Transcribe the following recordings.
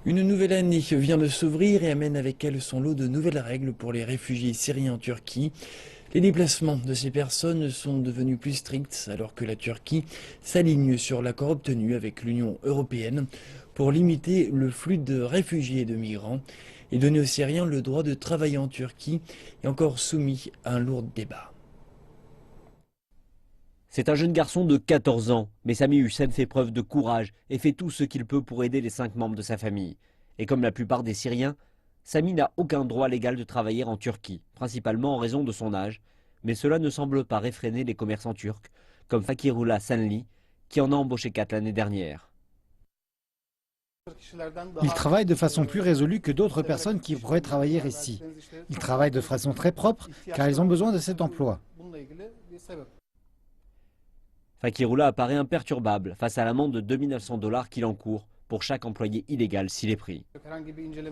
Une nouvelle année vient de s'ouvrir et amène avec elle son lot de nouvelles règles pour les réfugiés syriens en Turquie. Les déplacements de ces personnes sont devenus plus stricts alors que la Turquie s'aligne sur l'accord obtenu avec l'Union européenne pour limiter le flux de réfugiés et de migrants et donner aux Syriens le droit de travailler en Turquie est encore soumis à un lourd débat. C'est un jeune garçon de 14 ans, mais Sami Hussein fait preuve de courage et fait tout ce qu'il peut pour aider les 5 membres de sa famille. Et comme la plupart des Syriens, Sami n'a aucun droit légal de travailler en Turquie, principalement en raison de son âge, mais cela ne semble pas réfréner les commerçants turcs, comme Fakirullah Sanli, qui en a embauché 4 l'année dernière. Ils travaillent de façon plus résolue que d'autres personnes qui pourraient travailler ici. Ils travaillent de façon très propre car ils ont besoin de cet emploi. Fakirullah apparaît imperturbable face à l'amende de 2900 $ qu'il encourt pour chaque employé illégal s'il est pris.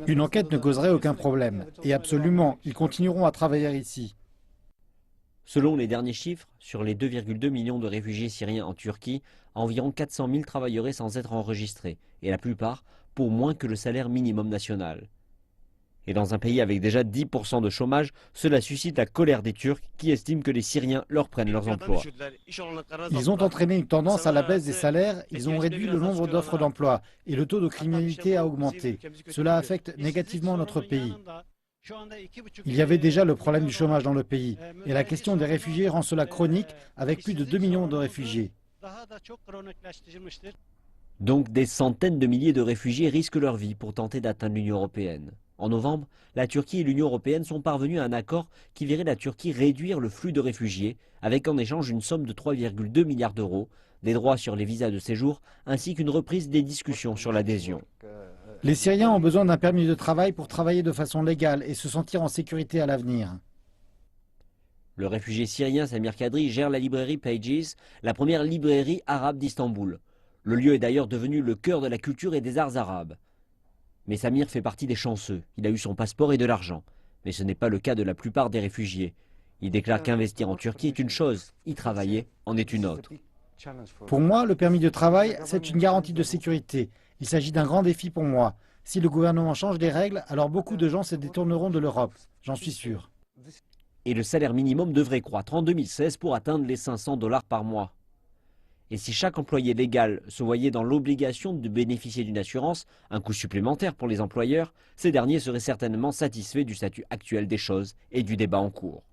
Une enquête ne causerait aucun problème. Et absolument, ils continueront à travailler ici. Selon les derniers chiffres, sur les 2,2 millions de réfugiés syriens en Turquie, environ 400 000 travailleraient sans être enregistrés, et la plupart pour moins que le salaire minimum national. Et dans un pays avec déjà 10% de chômage, cela suscite la colère des Turcs qui estiment que les Syriens leur prennent leurs emplois. Ils ont entraîné une tendance à la baisse des salaires, ils ont réduit le nombre d'offres d'emploi et le taux de criminalité a augmenté. Cela affecte négativement notre pays. Il y avait déjà le problème du chômage dans le pays et la question des réfugiés rend cela chronique avec plus de 2 millions de réfugiés. Donc des centaines de milliers de réfugiés risquent leur vie pour tenter d'atteindre l'Union européenne. En novembre, la Turquie et l'Union européenne sont parvenus à un accord qui verrait la Turquie réduire le flux de réfugiés, avec en échange une somme de 3,2 milliards d'euros, des droits sur les visas de séjour, ainsi qu'une reprise des discussions sur l'adhésion. Les Syriens ont besoin d'un permis de travail pour travailler de façon légale et se sentir en sécurité à l'avenir. Le réfugié syrien Samir Kadri gère la librairie Pages, la première librairie arabe d'Istanbul. Le lieu est d'ailleurs devenu le cœur de la culture et des arts arabes. Mais Samir fait partie des chanceux. Il a eu son passeport et de l'argent. Mais ce n'est pas le cas de la plupart des réfugiés. Il déclare qu'investir en Turquie est une chose, y travailler en est une autre. Pour moi, le permis de travail, c'est une garantie de sécurité. Il s'agit d'un grand défi pour moi. Si le gouvernement change les règles, alors beaucoup de gens se détourneront de l'Europe. J'en suis sûr. Et le salaire minimum devrait croître en 2016 pour atteindre les 500 $ par mois. Et si chaque employé légal se voyait dans l'obligation de bénéficier d'une assurance, un coût supplémentaire pour les employeurs, ces derniers seraient certainement satisfaits du statut actuel des choses et du débat en cours.